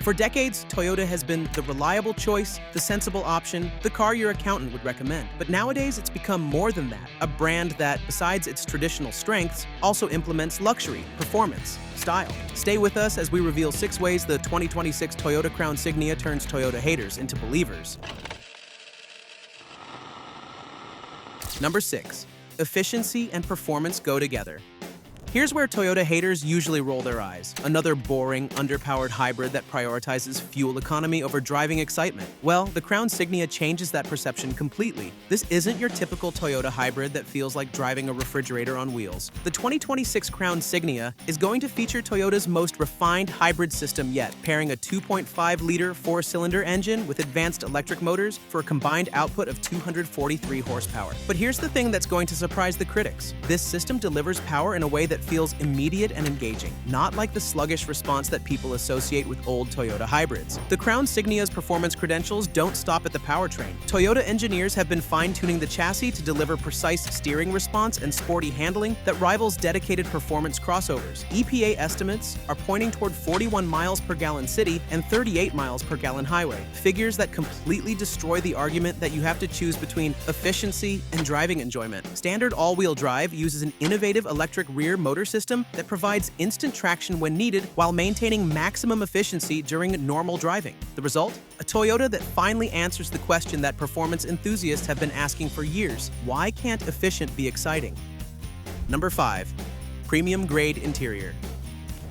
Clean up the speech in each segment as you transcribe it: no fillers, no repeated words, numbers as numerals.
For decades, Toyota has been the reliable choice, the sensible option, the car your accountant would recommend. But nowadays, it's become more than that. A brand that, besides its traditional strengths, also implements luxury, performance, style. Stay with us as we reveal 6 ways the 2026 Toyota Crown Signia turns Toyota haters into believers. Number 6. Efficiency and performance go together. Here's where Toyota haters usually roll their eyes. Another boring, underpowered hybrid that prioritizes fuel economy over driving excitement. Well, the Crown Signia changes that perception completely. This isn't your typical Toyota hybrid that feels like driving a refrigerator on wheels. The 2026 Crown Signia is going to feature Toyota's most refined hybrid system yet, pairing a 2.5-liter 4-cylinder engine with advanced electric motors for a combined output of 243 horsepower. But here's the thing that's going to surprise the critics. This system delivers power in a way that feels immediate and engaging, not like the sluggish response that people associate with old Toyota hybrids. The Crown Signia's performance credentials don't stop at the powertrain. Toyota engineers have been fine-tuning the chassis to deliver precise steering response and sporty handling that rivals dedicated performance crossovers. EPA estimates are pointing toward 41 miles per gallon city and 38 miles per gallon highway, figures that completely destroy the argument that you have to choose between efficiency and driving enjoyment. Standard all-wheel drive uses an innovative electric rear motor system that provides instant traction when needed while maintaining maximum efficiency during normal driving. The result? A Toyota that finally answers the question that performance enthusiasts have been asking for years. Why can't efficient be exciting? Number 5. Premium grade interior.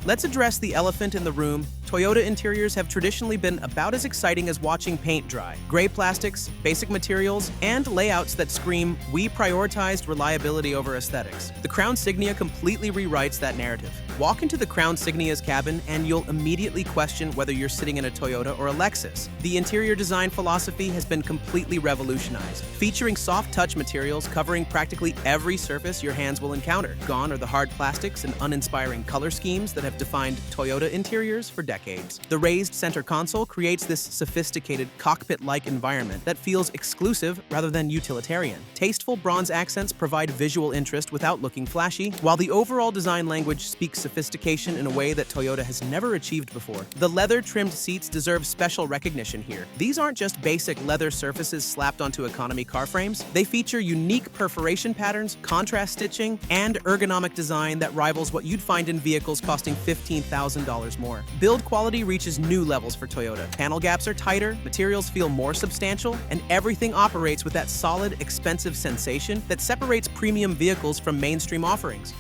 Let's address the elephant in the room. Toyota interiors have traditionally been about as exciting as watching paint dry. Gray plastics, basic materials, and layouts that scream, "We prioritized reliability over aesthetics." The Crown Signia completely rewrites that narrative. Walk into the Crown Signia's cabin and you'll immediately question whether you're sitting in a Toyota or a Lexus. The interior design philosophy has been completely revolutionized, featuring soft touch materials covering practically every surface your hands will encounter. Gone are the hard plastics and uninspiring color schemes that have defined Toyota interiors for decades. The raised center console creates this sophisticated cockpit-like environment that feels exclusive rather than utilitarian. Tasteful bronze accents provide visual interest without looking flashy, while the overall design language speaks sophistication in a way that Toyota has never achieved before. The leather-trimmed seats deserve special recognition here. These aren't just basic leather surfaces slapped onto economy car frames. They feature unique perforation patterns, contrast stitching, and ergonomic design that rivals what you'd find in vehicles costing $15,000 more. Build quality reaches new levels for Toyota. Panel gaps are tighter, materials feel more substantial, and everything operates with that solid, expensive sensation that separates premium vehicles from mainstream offerings.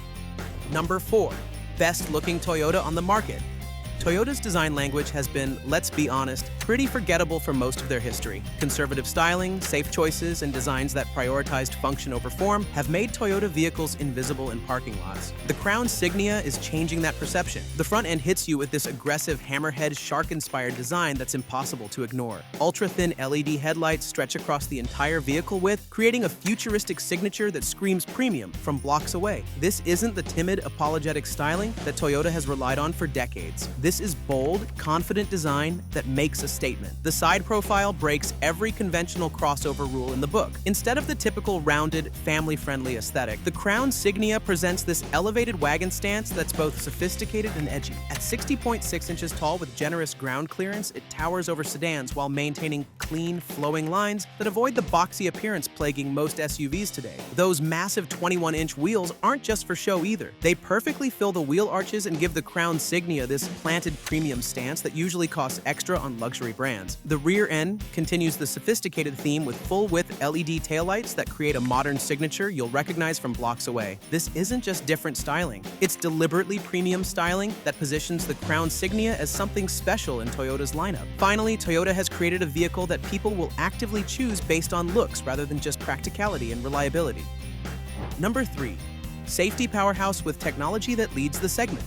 Number 4. Best-looking Toyota on the market. Toyota's design language has been, let's be honest, pretty forgettable for most of their history. Conservative styling, safe choices, and designs that prioritized function over form have made Toyota vehicles invisible in parking lots. The Crown Signia is changing that perception. The front end hits you with this aggressive hammerhead shark-inspired design that's impossible to ignore. Ultra-thin LED headlights stretch across the entire vehicle width, creating a futuristic signature that screams premium from blocks away. This isn't the timid, apologetic styling that Toyota has relied on for decades. This is bold, confident design that makes a statement. The side profile breaks every conventional crossover rule in the book. Instead of the typical rounded, family-friendly aesthetic, the Crown Signia presents this elevated wagon stance that's both sophisticated and edgy. At 60.6 inches tall with generous ground clearance, it towers over sedans while maintaining clean, flowing lines that avoid the boxy appearance plaguing most SUVs today. Those massive 21-inch wheels aren't just for show either. They perfectly fill the wheel arches and give the Crown Signia this planted premium stance that usually costs extra on luxury brands. The rear end continues the sophisticated theme with full-width LED taillights that create a modern signature you'll recognize from blocks away. This isn't just different styling. It's deliberately premium styling that positions the Crown Signia as something special in Toyota's lineup. Finally, Toyota has created a vehicle that people will actively choose based on looks rather than just practicality and reliability. Number 3. Safety powerhouse with technology that leads the segment.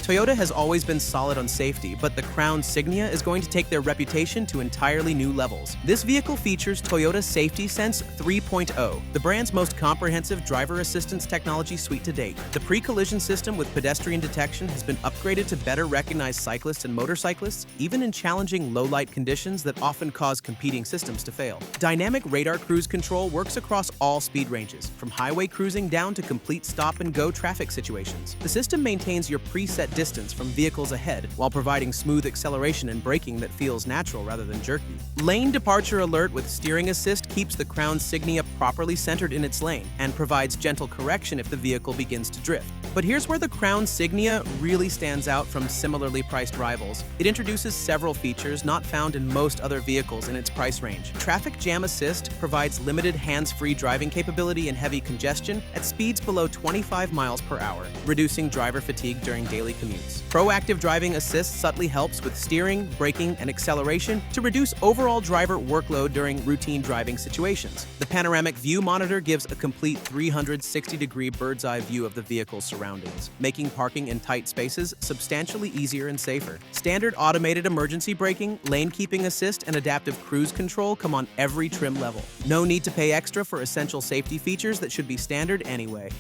Toyota has always been solid on safety, but the Crown Signia is going to take their reputation to entirely new levels. This vehicle features Toyota Safety Sense 3.0, the brand's most comprehensive driver assistance technology suite to date. The pre-collision system with pedestrian detection has been upgraded to better recognize cyclists and motorcyclists, even in challenging low-light conditions that often cause competing systems to fail. Dynamic radar cruise control works across all speed ranges, from highway cruising down to complete stop-and-go traffic situations. The system maintains your preset distance from vehicles ahead while providing smooth acceleration and braking that feels natural rather than jerky. Lane departure alert with steering assist keeps the Crown Signia properly centered in its lane and provides gentle correction if the vehicle begins to drift. But here's where the Crown Signia really stands out from similarly priced rivals. It introduces several features not found in most other vehicles in its price range. Traffic Jam Assist provides limited hands-free driving capability in heavy congestion at speeds below 25 miles per hour, reducing driver fatigue during daily commutes. Proactive Driving Assist subtly helps with steering, braking, and acceleration to reduce overall driver workload during routine driving situations. The Panoramic View Monitor gives a complete 360-degree bird's-eye view of the vehicle's surroundings, making parking in tight spaces substantially easier and safer. Standard automated emergency braking, lane keeping assist, and adaptive cruise control come on every trim level. No need to pay extra for essential safety features that should be standard anyway.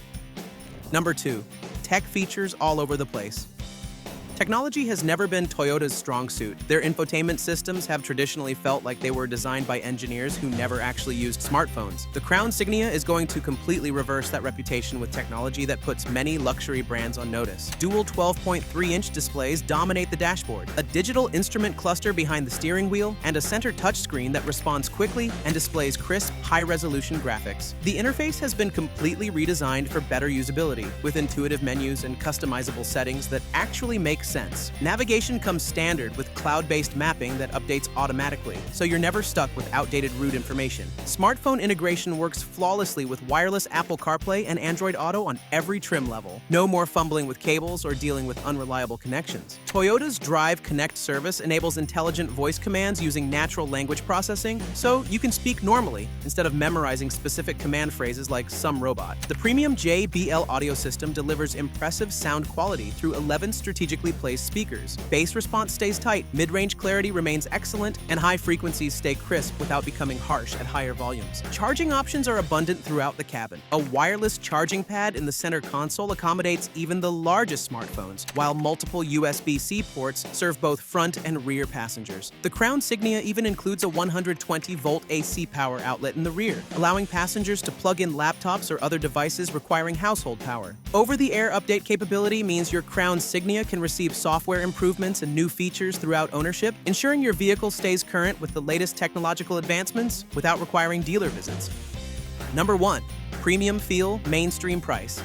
Number 2. Tech features all over the place. Technology has never been Toyota's strong suit. Their infotainment systems have traditionally felt like they were designed by engineers who never actually used smartphones. The Crown Signia is going to completely reverse that reputation with technology that puts many luxury brands on notice. Dual 12.3-inch displays dominate the dashboard, a digital instrument cluster behind the steering wheel, and a center touchscreen that responds quickly and displays crisp, high-resolution graphics. The interface has been completely redesigned for better usability, with intuitive menus and customizable settings that actually make sense. Navigation comes standard with cloud-based mapping that updates automatically, so you're never stuck with outdated route information. Smartphone integration works flawlessly with wireless Apple CarPlay and Android Auto on every trim level. No more fumbling with cables or dealing with unreliable connections. Toyota's Drive Connect service enables intelligent voice commands using natural language processing, so you can speak normally instead of memorizing specific command phrases like some robot. The premium JBL audio system delivers impressive sound quality through 11 strategically placed speakers. Bass response stays tight, mid-range clarity remains excellent, and high frequencies stay crisp without becoming harsh at higher volumes. Charging options are abundant throughout the cabin. A wireless charging pad in the center console accommodates even the largest smartphones, while multiple USB-C ports serve both front and rear passengers. The Crown Signia even includes a 120-volt AC power outlet in the rear, allowing passengers to plug in laptops or other devices requiring household power. Over-the-air update capability means your Crown Signia can receive software improvements and new features throughout ownership, ensuring your vehicle stays current with the latest technological advancements without requiring dealer visits. Number 1. Premium feel, mainstream price.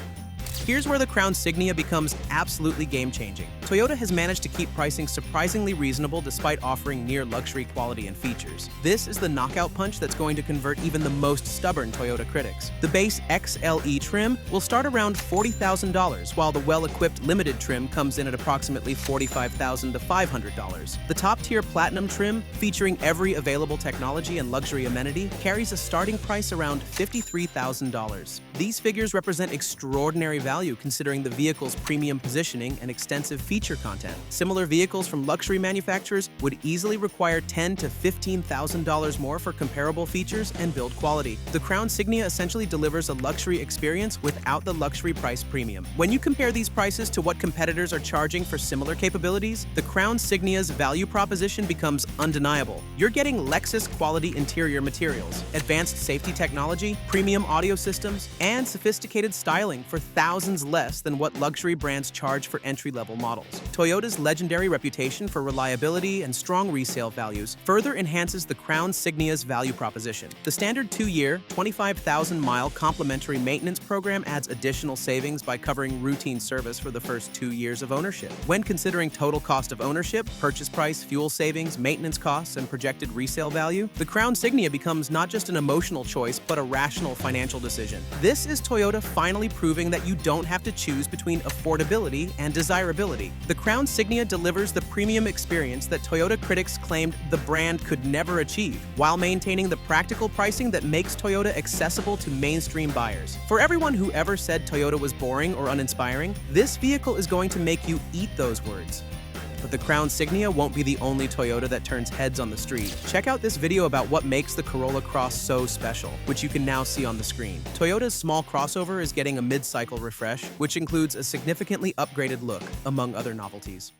Here's where the Crown Signia becomes absolutely game-changing. Toyota has managed to keep pricing surprisingly reasonable despite offering near-luxury quality and features. This is the knockout punch that's going to convert even the most stubborn Toyota critics. The base XLE trim will start around $40,000, while the well-equipped limited trim comes in at approximately $45,000 to $500. The top-tier Platinum trim, featuring every available technology and luxury amenity, carries a starting price around $53,000. These figures represent extraordinary value considering the vehicle's premium positioning and extensive feature content. Similar vehicles from luxury manufacturers would easily require $10,000 to $15,000 more for comparable features and build quality. The Crown Signia essentially delivers a luxury experience without the luxury price premium. When you compare these prices to what competitors are charging for similar capabilities, the Crown Signia's value proposition becomes undeniable. You're getting Lexus quality interior materials, advanced safety technology, premium audio systems, and sophisticated styling for thousands less than what luxury brands charge for entry-level models. Toyota's legendary reputation for reliability and strong resale values further enhances the Crown Signia's value proposition. The standard 2-year, 25,000-mile complimentary maintenance program adds additional savings by covering routine service for the first 2 years of ownership. When considering total cost of ownership, purchase price, fuel savings, maintenance costs, and projected resale value, the Crown Signia becomes not just an emotional choice, but a rational financial decision. This is Toyota finally proving that you don't have to choose between affordability and desirability. The Crown Signia delivers the premium experience that Toyota critics claimed the brand could never achieve, while maintaining the practical pricing that makes Toyota accessible to mainstream buyers. For everyone who ever said Toyota was boring or uninspiring, this vehicle is going to make you eat those words. But the Crown Signia won't be the only Toyota that turns heads on the street. Check out this video about what makes the Corolla Cross so special, which you can now see on the screen. Toyota's small crossover is getting a mid-cycle refresh, which includes a significantly upgraded look, among other novelties.